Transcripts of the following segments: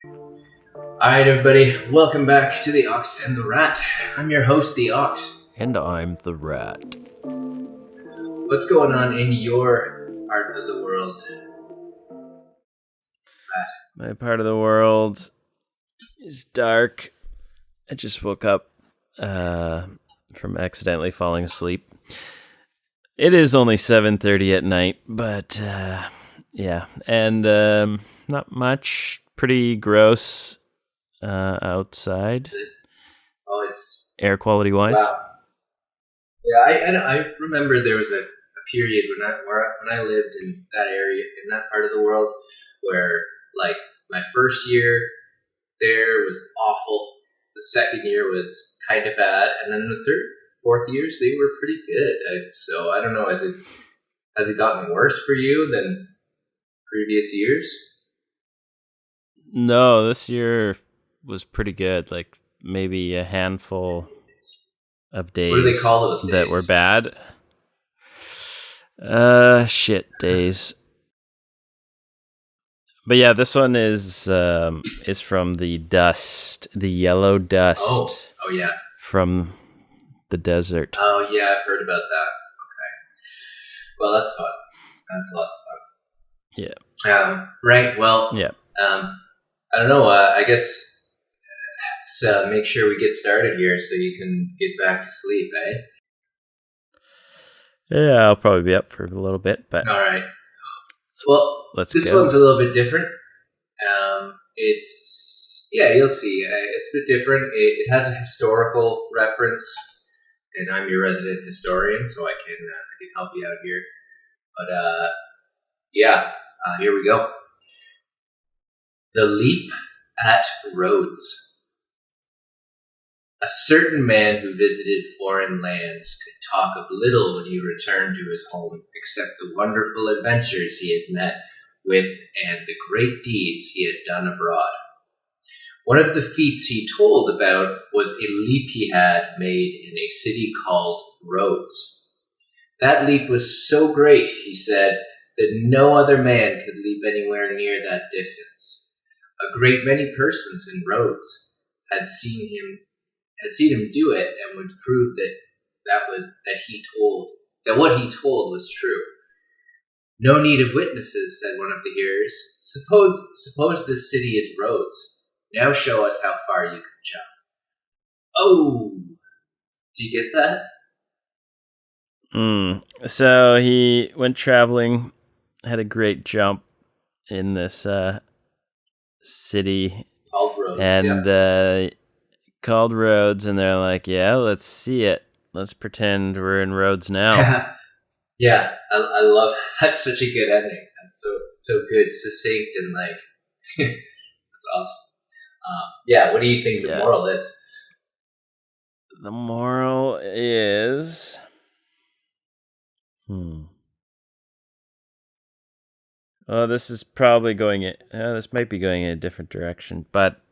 Alright, everybody, welcome back to The Ox and the Rat. I'm your host, The Ox. And I'm the Rat. What's going on in your part of the world, Rat? My part of the world is dark. I just woke up from accidentally falling asleep. It is only 7:30 at night, but yeah. And not much. Pretty gross outside. Oh, it's... Air quality-wise. Wow. Yeah, I remember there was a period when I lived in that area, in that part of the world, where, like, my first year there was awful. The second year was kind of bad, and then the third, fourth years they were pretty good. So I don't know, has it gotten worse for you than previous years? No, this year was pretty good. Like maybe a handful of days. What do they call those days? That were bad? Shit days. But yeah, this one is from the dust, the yellow dust. Oh yeah. From the desert. Oh yeah, I've heard about that. Okay. Well, that's fun. That's lots of fun. Yeah. Right. Well. Yeah. I don't know. I guess let's make sure we get started here so you can get back to sleep, eh? Yeah, I'll probably be up for a little bit, but all right. Well, this go. one's a little bit different. You'll see. It's a bit different. It has a historical reference, and I'm your resident historian, so I can help you out here. But here we go. The leap at Rhodes. A certain man who visited foreign lands could talk of little when he returned to his home, except the wonderful adventures he had met with and the great deeds he had done abroad. One of the feats he told about was a leap he had made in a city called Rhodes. That leap was so great, he said, that no other man could leap anywhere near that distance. A great many persons in Rhodes had seen him do it and would prove that what he told was true. No need of witnesses, said one of the hearers. Suppose this city is Rhodes. Now show us how far you can jump. Oh, do you get that? So he went traveling, had a great jump in this city called Rhodes, and called Rhodes, and they're like, "Yeah, let's see it. Let's pretend we're in Rhodes now." Yeah, I love that's such a good ending. That's so good, succinct, and like that's awesome. What do you think the moral is? The moral is, Oh, this is probably this might be going in a different direction, but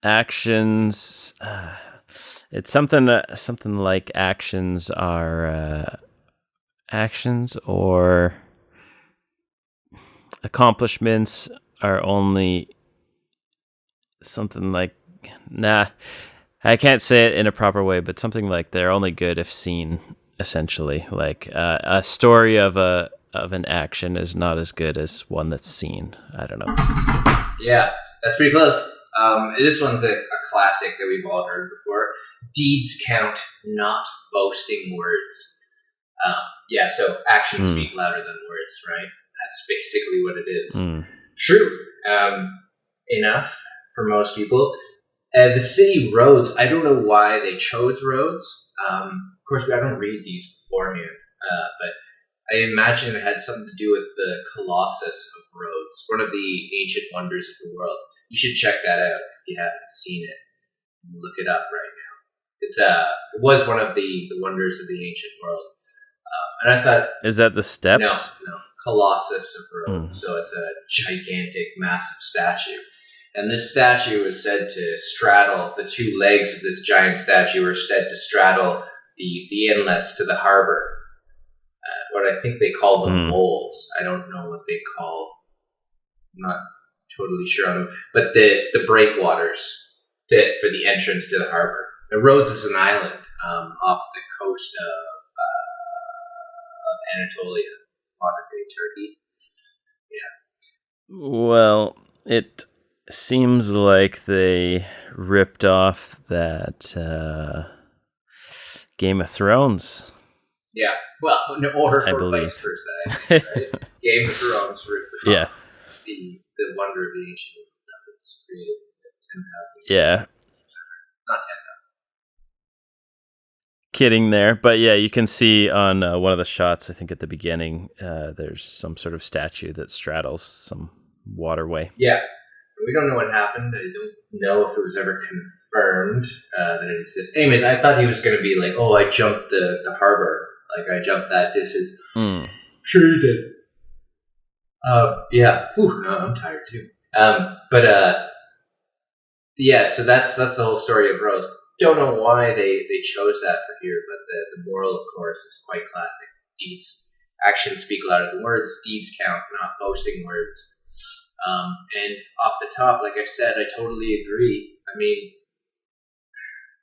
actions. It's something like actions are actions, or accomplishments are only something like. Nah, I can't say it in a proper way, but something like they're only good if seen. Essentially, like a story of an action is not as good as one that's seen. I don't know. Yeah, that's pretty close. This one's a classic that we've all heard before. Deeds count, not boasting words. So actions speak louder than words, right? That's basically what it is. True. Enough for most people. The city Rhodes, I don't know why they chose Rhodes. Of course, I don't read these beforehand, but I imagine it had something to do with the Colossus of Rhodes, one of the ancient wonders of the world. You should check that out if you haven't seen it. Look it up right now. It was one of the wonders of the ancient world. And I thought... Is that the steps? No. Colossus of Rhodes. So it's a gigantic, massive statue. And this statue is said to straddle, the two legs of this giant statue are said to straddle the inlets to the harbor. What I think they call them moles. I don't know what they call I'm not totally sure on them, but the breakwaters for the entrance to the harbor. The Rhodes is an island off the coast of Anatolia, modern day Turkey. Yeah. Well, it seems like they ripped off that Game of Thrones. Yeah, well, or I believe. vice versa, right? Game of Thrones ripped off the wonder of the ancient world that was created 10,000 years. Yeah. Not 10,000. Kidding there, but yeah, you can see on one of the shots, I think at the beginning, there's some sort of statue that straddles some waterway. Yeah, we don't know what happened. I don't know if it was ever confirmed that it exists. Anyways, I thought he was going to be like, "Oh, I jumped the harbor, like I jumped that distance." Sure you did. Yeah. Whew, no, I'm tired too. Yeah. So that's the whole story of Rhodes. Don't know why they chose that for here, but the moral, of course, is quite classic. Deeds, actions speak louder than words. Deeds count, not boasting words. And off the top, like I said, I totally agree. I mean,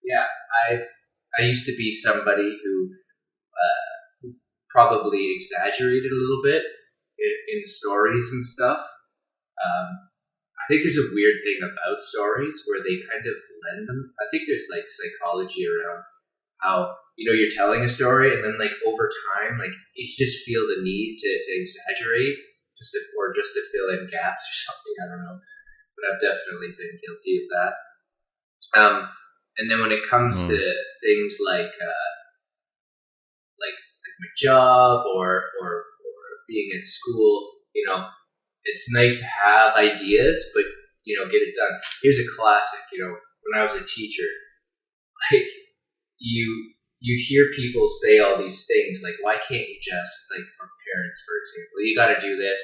yeah, I used to be somebody who probably exaggerated a little bit in stories and stuff. I think there's a weird thing about stories where they kind of lend them. I think there's like psychology around how, you're telling a story and then like over time, like you just feel the need to exaggerate just to fill in gaps or something. I don't know, but I've definitely been guilty of that. And then when it comes to things like my job or being at school, it's nice to have ideas, but get it done. Here's a classic. When I was a teacher, like you'd hear people say all these things, like, why can't you just, like, our parents, for example, you got to do this,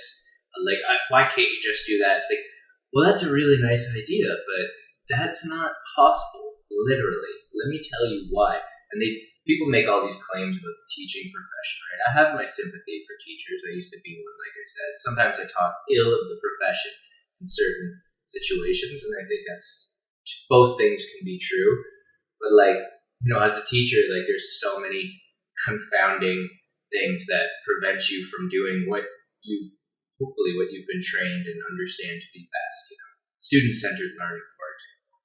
like, why can't you just do that? It's like, well, that's a really nice idea, but that's not possible. Literally, let me tell you why. And people make all these claims about the teaching profession, right? I have my sympathy for teachers. I used to be one, like I said. Sometimes I talk ill of the profession in certain situations, and I think that's both things can be true. But like, as a teacher, like there's so many confounding things that prevent you from doing what you've been trained and understand to be best. Student-centered learning, for example.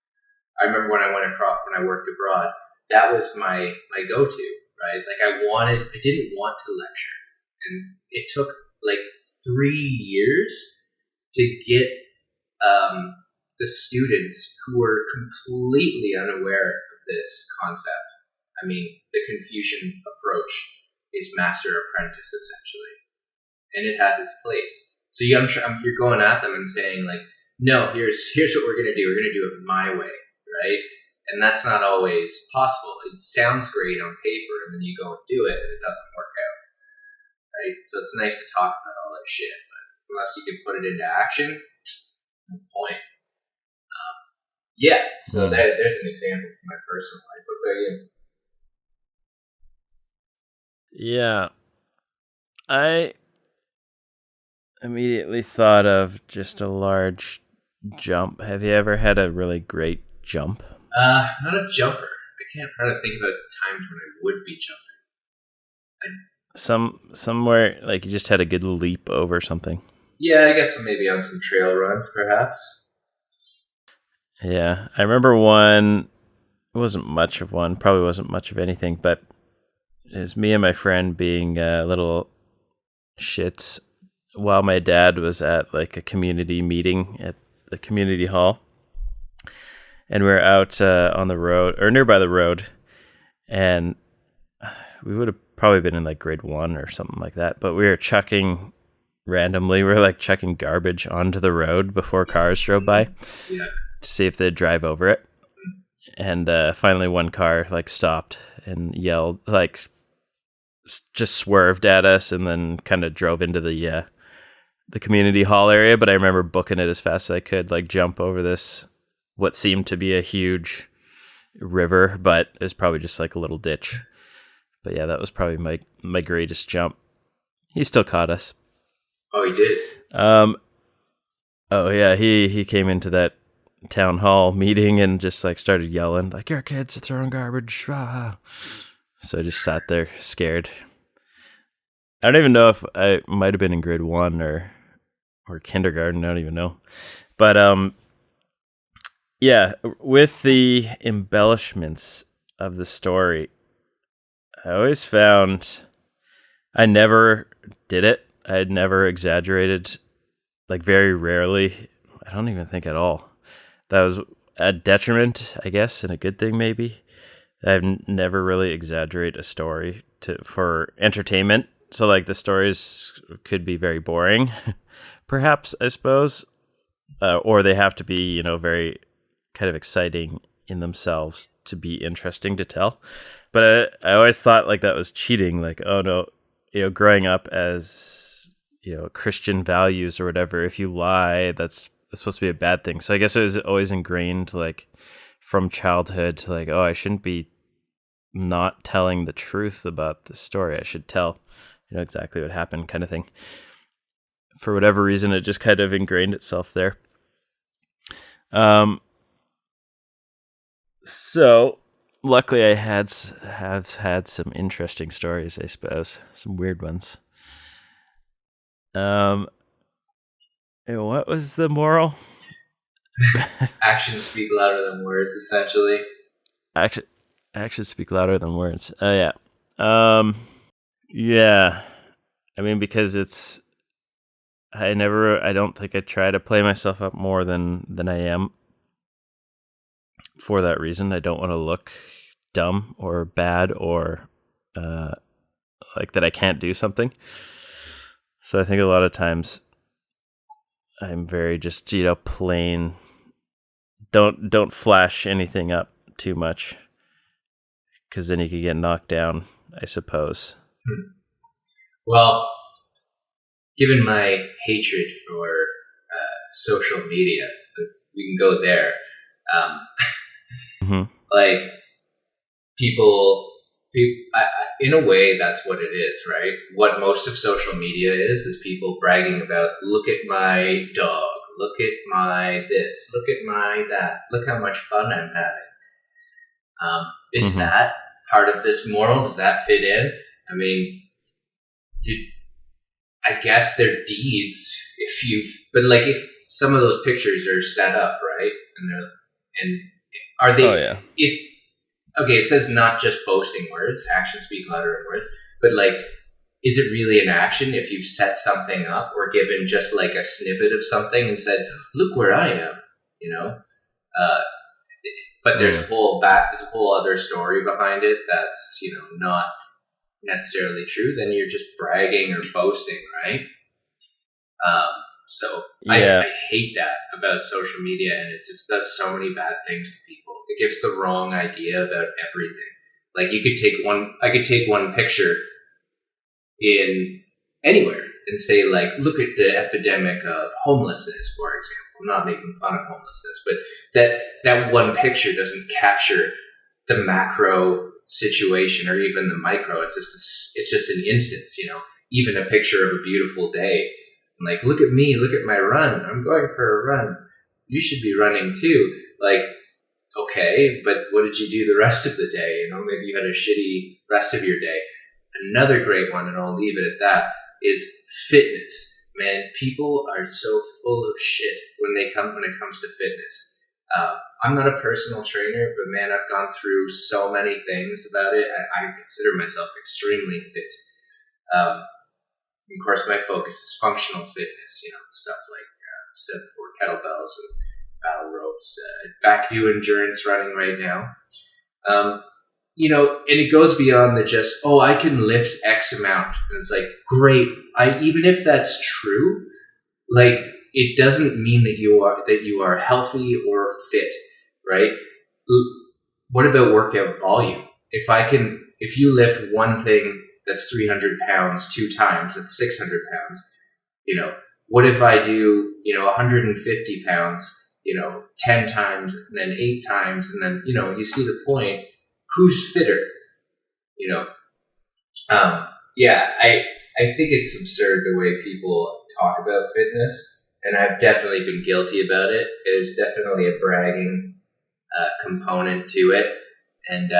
I remember when I worked abroad, that was my go-to, right? Like I didn't want to lecture, and it took like 3 years to get the students who were completely unaware of this concept. I mean, the Confucian approach is master apprentice, essentially, and it has its place. So I'm sure you're going at them and saying like, no, here's what we're gonna do. We're gonna do it my way, right? And that's not always possible. It sounds great on paper, and then you go and do it, and it doesn't work out, right? So it's nice to talk about all that shit, but unless you can put it into action, no point. Yeah, so there's an example from my personal life. What about you? Yeah. I immediately thought of just a large jump. Have you ever had a really great jump? Not a jumper. I can't try to think about times when I would be jumping. Somewhere, like you just had a good leap over something. Yeah, I guess maybe on some trail runs, perhaps. Yeah, I remember one. It wasn't much of one. Probably wasn't much of anything, but it was me and my friend being little shits while my dad was at like a community meeting at the community hall. And we were out on the road, or nearby the road, and we would have probably been in like grade 1 or something like that. But we were chucking randomly. We were like chucking garbage onto the road before cars drove by to see if they'd drive over it. And finally, one car like stopped and yelled, like just swerved at us, and then kind of drove into the community hall area. But I remember booking it as fast as I could, like jump over this what seemed to be a huge river, but it's probably just like a little ditch. But yeah, that was probably my greatest jump. He still caught us. Oh, he did? Oh yeah, he came into that town hall meeting and just like started yelling like, "Your kids are throwing garbage!" Ah. So I just sat there scared. I don't even know if I might have been in grade 1 or kindergarten. I don't even know. But yeah, with the embellishments of the story, I always found I never did it. I had never exaggerated, like very rarely. I don't even think at all. That was a detriment, I guess, and a good thing maybe. I've never really exaggerate a story for entertainment. So like the stories could be very boring, perhaps, I suppose, or they have to be, very kind of exciting in themselves to be interesting to tell. But I always thought like that was cheating. Like, oh no, growing up as Christian values or whatever, if you lie, that's supposed to be a bad thing. So I guess it was always ingrained like from childhood to like, oh, I shouldn't be not telling the truth about the story. I should tell exactly what happened, kind of thing. For whatever reason, it just kind of ingrained itself there. So luckily I have had some interesting stories, I suppose, some weird ones. What was the moral? Actions speak louder than words, essentially. Actions speak louder than words. Oh yeah. Yeah. I mean, because I don't think I try to play myself up more than I am. For that reason, I don't want to look dumb or bad or like that I can't do something. So I think a lot of times I'm very just plain. Don't flash anything up too much, because then you could get knocked down, I suppose. Well, given my hatred for social media, we can go there. Like people, in a way, that's what it is, right? What most of social media is people bragging about, look at my dog, look at my this, look at my that, look how much fun I'm having. Is that part of this moral? Does that fit in? I mean, I guess they're deeds but like if some of those pictures are set up, right? And are they, oh, yeah. Okay, it says not just boasting words, actions speak louder than words, but like, is it really an action if you've set something up or given just like a snippet of something and said, look where I am, but there's a whole other story behind it that's, not necessarily true, then you're just bragging or boasting, right? So yeah. I hate that about social media, and it just does so many bad things to people. It gives the wrong idea about everything. Like I could take one picture in anywhere and say like, look at the epidemic of homelessness, for example. I'm not making fun of homelessness, but that one picture doesn't capture the macro situation or even the micro. It's just an instance, even a picture of a beautiful day. Like, look at me, look at my run. I'm going for a run. You should be running too. Like, okay, but what did you do the rest of the day? Maybe you had a shitty rest of your day. Another great one, and I'll leave it at that, is fitness. Man, people are so full of shit when it comes to fitness. I'm not a personal trainer, but man, I've gone through so many things about it. I consider myself extremely fit. Of course, my focus is functional fitness, stuff like 7-4 kettlebells and battle ropes. Back to endurance running right now. And it goes beyond the just, oh, I can lift X amount. And it's like, great. Even if that's true, like, it doesn't mean that you are healthy or fit, right? What about workout volume? If you lift one thing that's 300 pounds 2 times, that's 600 pounds. What if I do, 150 pounds, 10 times and then 8 times, and then, you see the point. Who's fitter? Yeah, I think it's absurd the way people talk about fitness, and I've definitely been guilty about it. There's definitely a bragging component to it, and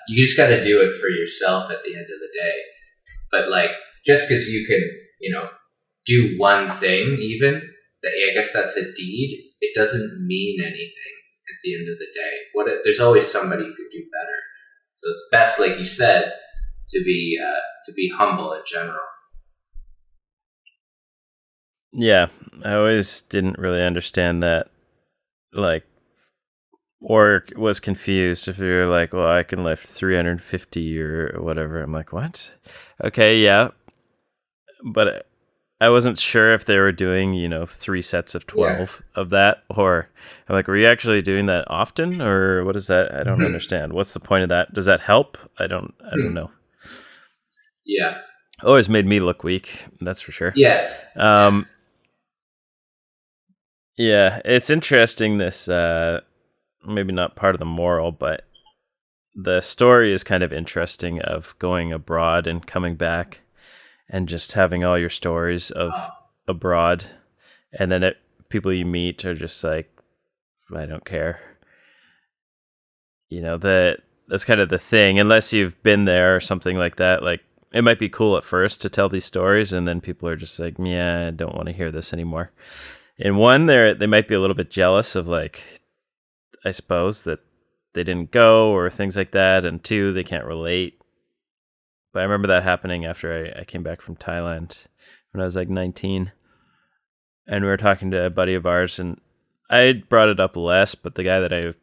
you just got to do it for yourself at the end of the day. But like, just because you can, do one thing, even I guess that's a deed. It doesn't mean anything at the end of the day. There's always somebody who could do better. So it's best, like you said, to be humble in general. Yeah, I always didn't really understand that, like, or was confused if you're like, well, I can lift 350 or whatever. I'm like, what? Okay, yeah. But I wasn't sure if they were doing, 3 sets of 12 of that, or I'm like, were you actually doing that often, or what is that? I don't understand. What's the point of that? Does that help? I don't know. Yeah. Always made me look weak, that's for sure. Yeah. Yeah, it's interesting, this, maybe not part of the moral, but the story is kind of interesting of going abroad and coming back and just having all your stories of abroad. And then people you meet are just like, I don't care. That's kind of the thing. Unless you've been there or something like that, like, it might be cool at first to tell these stories, and then people are just like, yeah, I don't want to hear this anymore. In one, they might be a little bit jealous of, like, I suppose, that they didn't go or things like that. And 2, they can't relate. But I remember that happening after I came back from Thailand when I was like 19. And we were talking to a buddy of ours, and I brought it up less, but the guy that I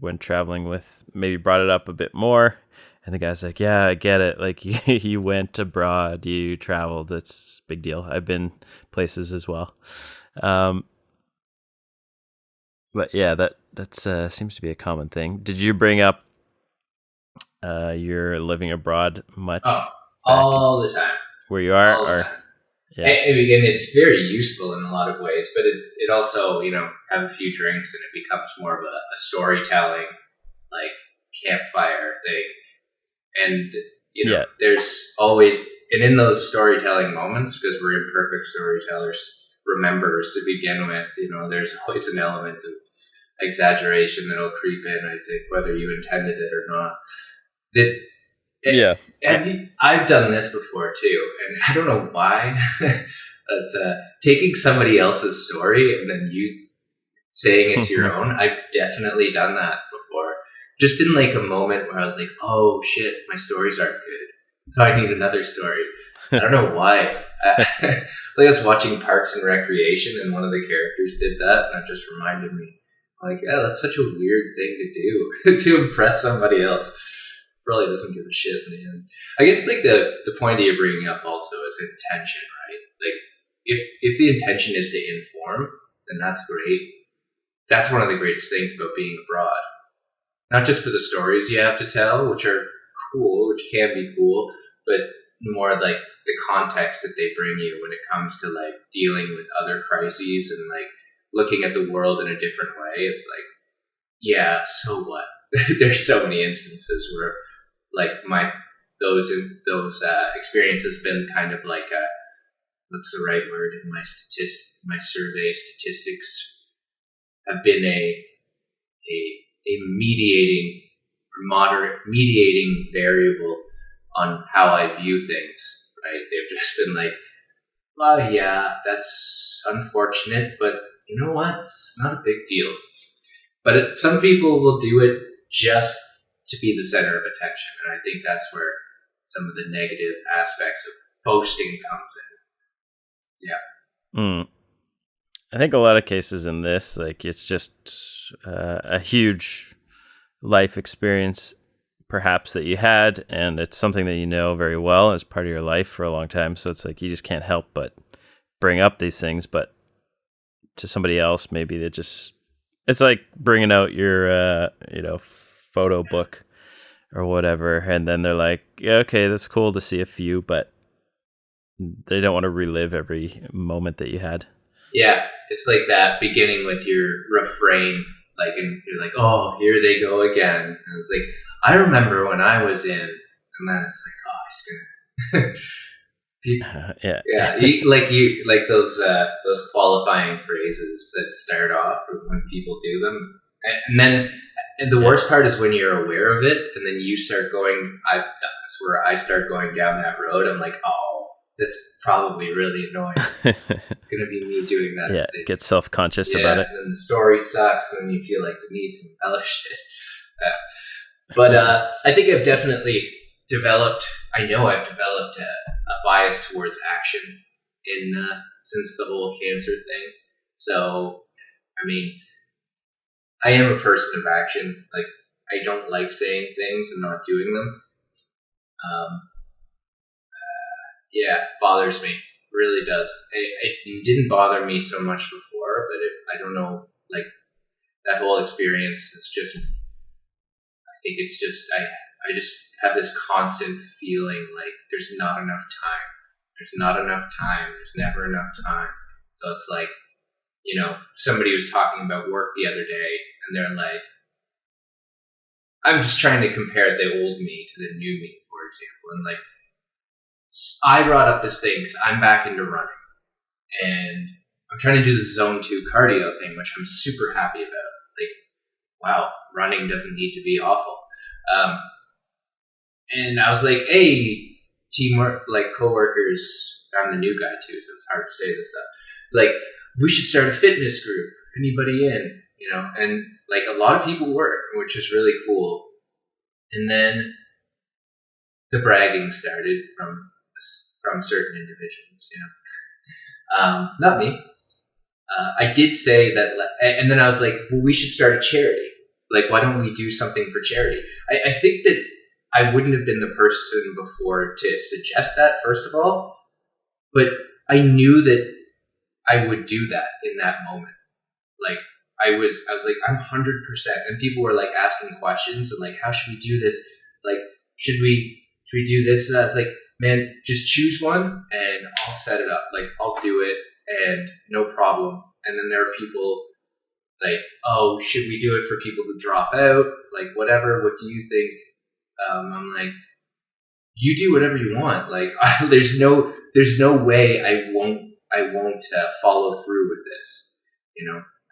went traveling with maybe brought it up a bit more. And the guy's like, yeah, I get it. Like, you went abroad, you traveled. It's a big deal. I've been places as well. But yeah, that seems to be a common thing. Did you bring up your living abroad much? All the time. Where you are? All the time. Yeah. And it's very useful in a lot of ways, but it also, have a few drinks and it becomes more of a storytelling, like, campfire thing. And, there's always, and in those storytelling moments, because we're imperfect storytellers, rememberers to begin with, there's always an element of exaggeration that'll creep in, I think, whether you intended it or not. I've done this before too, and I don't know why, but taking somebody else's story and then you saying it's your own, I've definitely done that before. Just in like a moment where I was like, oh shit, my stories aren't good, so I need another story. I don't know why. I was watching Parks and Recreation, and one of the characters did that, and it just reminded me, like, yeah, that's such a weird thing to do to impress somebody else. Probably doesn't give a shit in the end. I guess like the point that you're bringing up also is intention, right? Like, if the intention is to inform, then that's great. That's one of the greatest things about being abroad. Not just for the stories you have to tell, which are cool, which can be cool, but more like the context that they bring you when it comes to like dealing with other crises and like looking at the world in a different way. It's like, yeah, so what? There's so many instances where like those experiences been kind of like what's the right word in my survey statistics have been a mediating variable on how I view things, right? They've just been like, well, yeah, that's unfortunate, but you know what? It's not a big deal. But some people will do it just to be the center of attention, and I think that's where some of the negative aspects of boasting comes in. Yeah. I think a lot of cases in this, like, it's just a huge life experience, perhaps, that you had, and it's something that you know very well as part of your life for a long time. So it's like you just can't help but bring up these things. But to somebody else, maybe it's like bringing out your photo book or whatever, and then they're like, yeah, okay, that's cool to see a few, but they don't want to relive every moment that you had. Yeah, it's like that beginning with your refrain, like, and you're like, oh, here they go again. And it's like, I remember when I was in, and then it's like, oh, he's gonna Yeah. Yeah, like those qualifying phrases that start off when people do them, and then the worst part is when you're aware of it, and then you start going. I've done this where I start going down that road. I'm like, oh, this is probably really annoying. It's gonna be me doing that. Yeah, get self-conscious about it. And then the story sucks, and you feel like the need to embellish it. But I think I've definitely developed. I know I've developed a bias towards action in since the whole cancer thing. So, I mean, I am a person of action. Like, I don't like saying things and not doing them. Yeah, it bothers me. It really does. It didn't bother me so much before, but I don't know. Like, that whole experience is just. I think it's just I just have this constant feeling like there's not enough time. There's not enough time. There's never enough time. So it's like, somebody was talking about work the other day, and they're like, I'm just trying to compare the old me to the new me, for example. And like, I brought up this thing because I'm back into running, and I'm trying to do the zone 2 cardio thing, which I'm super happy about. Like, wow, running doesn't need to be awful. And I was like, hey, teamwork, like coworkers, I'm the new guy too, so it's hard to say this stuff. Like, we should start a fitness group. Anybody in? And like a lot of people were, which is really cool. And then the bragging started from certain individuals, not me. I did say that, and then I was like, well, we should start a charity. Like, why don't we do something for charity? I think that I wouldn't have been the person before to suggest that, first of all, but I knew that I would do that in that moment. Like, I was like, I'm 100%. And people were like asking questions and like, how should we do this? Like, should we do this? And I was like, man, just choose one and I'll set it up. Like, I'll do it and no problem. And then there are people like, oh, should we do it for people to drop out? Like, whatever, what do you think? I'm like, you do whatever you want. Like, there's no way I won't follow through with this.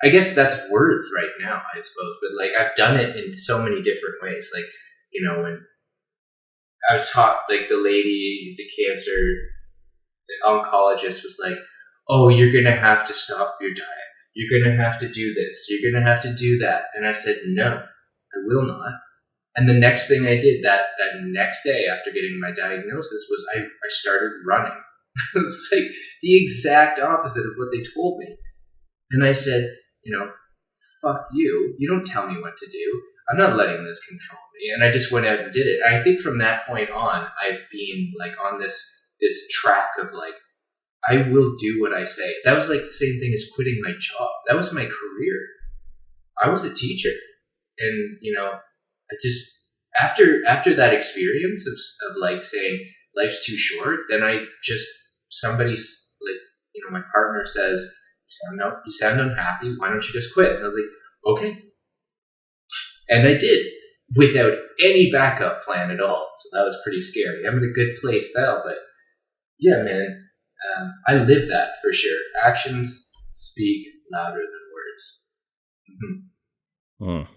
I guess that's words right now, I suppose, but like, I've done it in so many different ways. Like, when I was taught, like, the lady, the cancer, the oncologist was like, oh, you're going to have to stop your diet. You're going to have to do this. You're going to have to do that. And I said, no, I will not. And the next thing I did that next day after getting my diagnosis was I started running. It's like the exact opposite of what they told me. And I said, fuck you. You don't tell me what to do. I'm not letting this control me. And I just went out and did it. And I think from that point on, I've been like on this track of like, I will do what I say. That was like the same thing as quitting my job. That was my career. I was a teacher. And, I just, after that experience of like saying life's too short, then somebody's like, my partner says, you sound unhappy. Why don't you just quit? And I was like, okay. And I did, without any backup plan at all. So that was pretty scary. I'm in a good place now, but yeah, man. I live that for sure. Actions speak louder than words.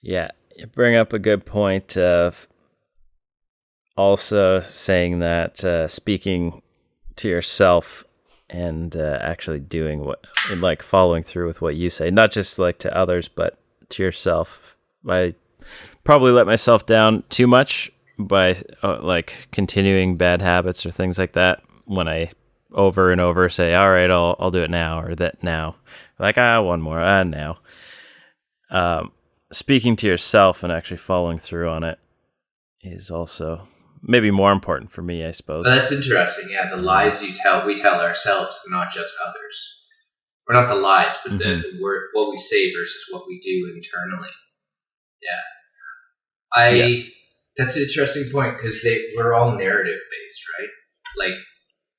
Yeah, you bring up a good point of also saying that speaking to yourself and actually doing what, and like following through with what you say, not just like to others, but to yourself. I probably let myself down too much by like continuing bad habits or things like that. When I over and over say, all right, I'll do it now, or that now, like, one more, now. Speaking to yourself and actually following through on it is also maybe more important for me, I suppose. Well, that's interesting. Yeah, the lies we tell ourselves, not just others. Or not the lies, but the word, what we say versus what we do internally. Yeah. That's an interesting point because we're all narrative based, right? Like,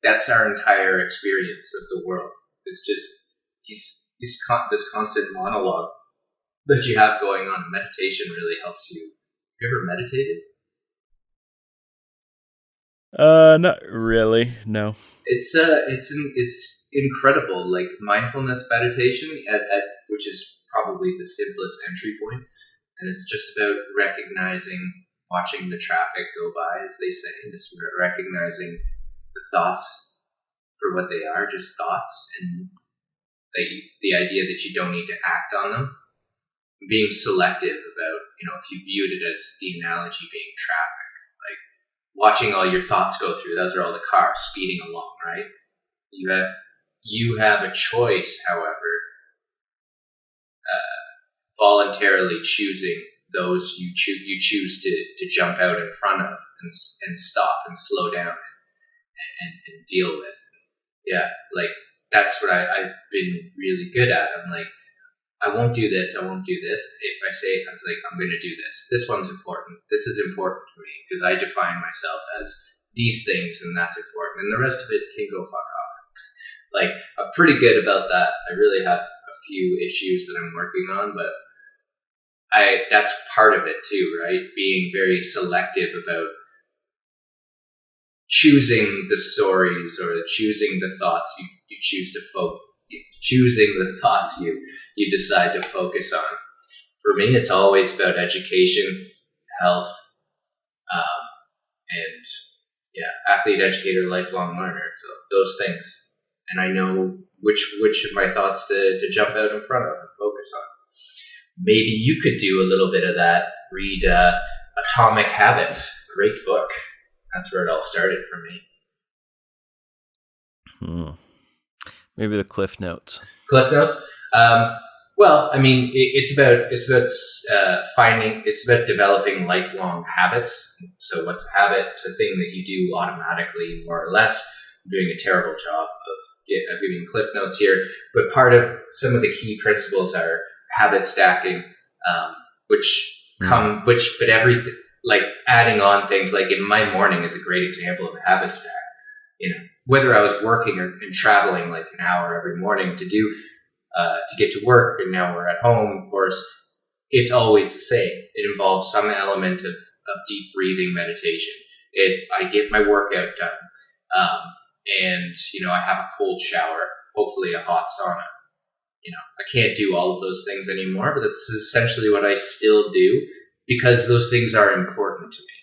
that's our entire experience of the world. It's just this constant monologue that you have going on. Meditation really helps you. Have you ever meditated? Not really. No. It's incredible. Like mindfulness meditation, at which is probably the simplest entry point, and it's just about watching the traffic go by, as they say, just recognizing the thoughts for what they are, just thoughts, and the idea that you don't need to act on them. Being selective about, if you viewed it as the analogy being traffic, like watching all your thoughts go through. Those are all the cars speeding along, right? You have a choice, however, voluntarily choosing those you choose to jump out in front of and stop and slow down and deal with. Yeah, like that's what I've been really good at. I'm like, I won't do this. I won't do this. If I say, I was like, I'm going to do this. This one's important. This is important to me because I define myself as these things, and that's important. And the rest of it can go fuck off. Like, I'm pretty good about that. I really have a few issues that I'm working on, but that's part of it too, right? Being very selective about choosing the stories or choosing the thoughts you choose to choosing the thoughts you decide to focus on. For me, it's always about education, health, and athlete, educator, lifelong learner. So those things, and I know which of my thoughts to jump out in front of and focus on. Maybe you could do a little bit of that. Read Atomic Habits. Great book. That's where it all started for me. Maybe the Cliff Notes. Cliff Notes. Well, I mean, it's about developing lifelong habits. So, what's a habit? It's a thing that you do automatically, more or less. I'm doing a terrible job of giving Cliff Notes here, but part of some of the key principles are habit stacking, but everything, like adding on things, like in my morning is a great example of a habit stack. Whether I was working and traveling like an hour every morning to get to work, and now we're at home, of course, it's always the same. It involves some element of deep breathing meditation. I get my workout done, and I have a cold shower, hopefully a hot sauna. I can't do all of those things anymore, but that's essentially what I still do because those things are important to me,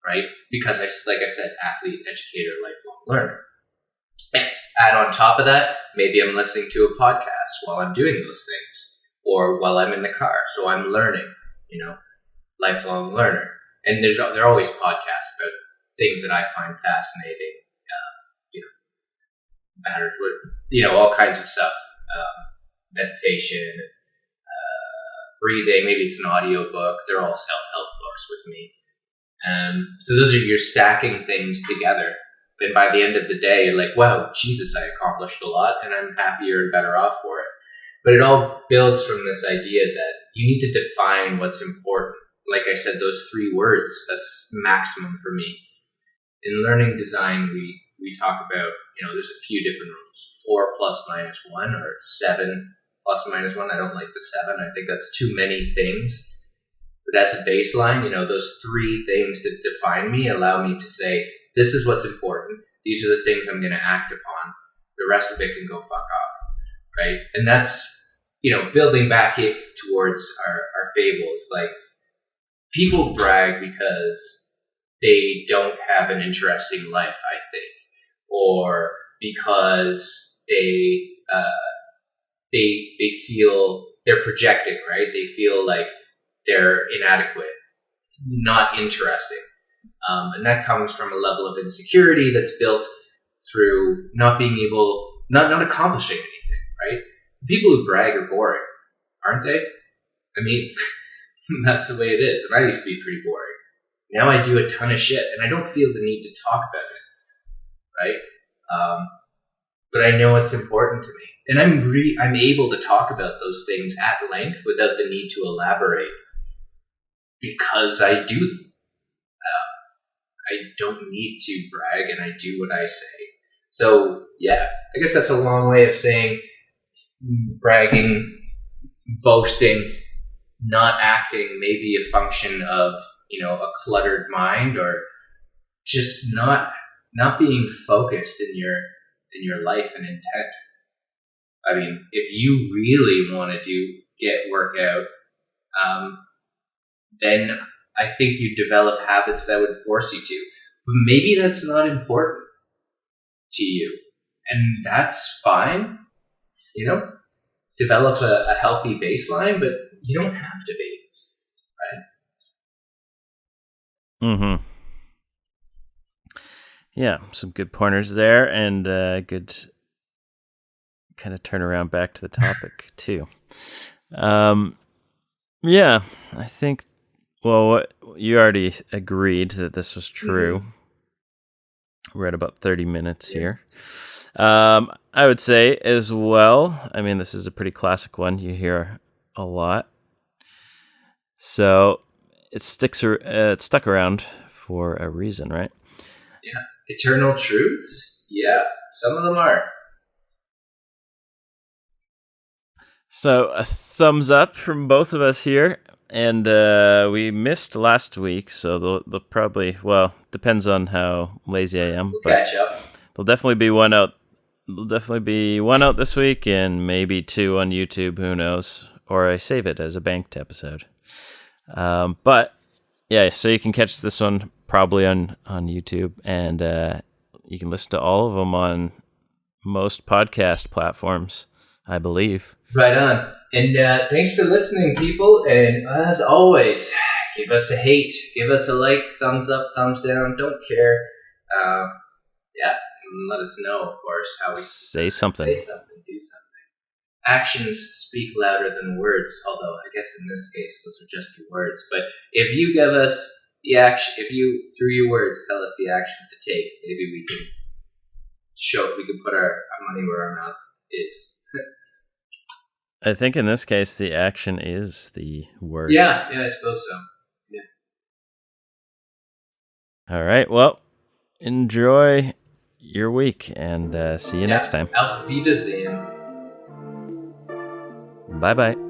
right? Because like I said, athlete, educator, lifelong learner. Add on top of that, maybe I'm listening to a podcast while I'm doing those things, or while I'm in the car, so I'm learning. Lifelong learner, and there are always podcasts about things that I find fascinating. Matters with all kinds of stuff. Meditation, breathing, maybe it's an audio book. They're all self-help books with me. So those are your stacking things together. And by the end of the day, you're like, wow, Jesus, I accomplished a lot and I'm happier and better off for it. But it all builds from this idea that you need to define what's important. Like I said, those 3 words, that's maximum for me. In learning design, we talk about, there's a few different rules. 4 plus minus 1 or 7 plus minus 1. I don't like the 7. I think that's too many things. But as a baseline, those 3 things that define me allow me to say, this is what's important. These are the things I'm going to act upon. The rest of it can go fuck off, right? And that's, building back it towards our fable. It's like people brag because they don't have an interesting life, I think, or because they feel they're projecting, right? They feel like they're inadequate, not interesting. And that comes from a level of insecurity that's built through not accomplishing anything, right? People who brag are boring, aren't they? I mean, that's the way it is. And I used to be pretty boring. Now I do a ton of shit, and I don't feel the need to talk about it, right? But I know it's important to me. And I'm able to talk about those things at length without the need to elaborate because I do them. I don't need to brag, and I do what I say. So, yeah, I guess that's a long way of saying bragging, boasting, not acting may be a function of, a cluttered mind or just not not being focused in your life and intent. I mean, if you really want to get workout, then I think you develop habits that would force you to. But maybe that's not important to you, and that's fine. Develop a healthy baseline, but you don't have to be, right? Mm-hmm. Yeah, some good pointers there, and good kind of turn around back to the topic too. Yeah, I think. Well, you already agreed that this was true. Mm-hmm. We're at about 30 minutes here. I would say as well. I mean, this is a pretty classic one. You hear a lot, so it stuck around for a reason, right? Yeah, eternal truths. Yeah, some of them are. So a thumbs up from both of us here, and we missed last week, so they'll probably, well, depends on how lazy I am. We'll catch up. There'll definitely be one out. There'll definitely be one out this week, and maybe 2 on YouTube. Who knows? Or I save it as a banked episode. But yeah, so you can catch this one probably on YouTube, and you can listen to all of them on most podcast platforms, I believe. Right on. And thanks for listening, people. And as always, give us a hate, give us a like, thumbs up, thumbs down. Don't care. Yeah, and let us know, of course, how we say something. Do something. Actions speak louder than words. Although I guess in this case, those are just 2 words. But if you give us the action, if you through your words tell us the actions to take, maybe we can put our money where our mouth is. I think in this case, the action is the words. Yeah, I suppose so. Yeah. All right. Well, enjoy your week, and see you next time. Auf Wiedersehen. Bye-bye.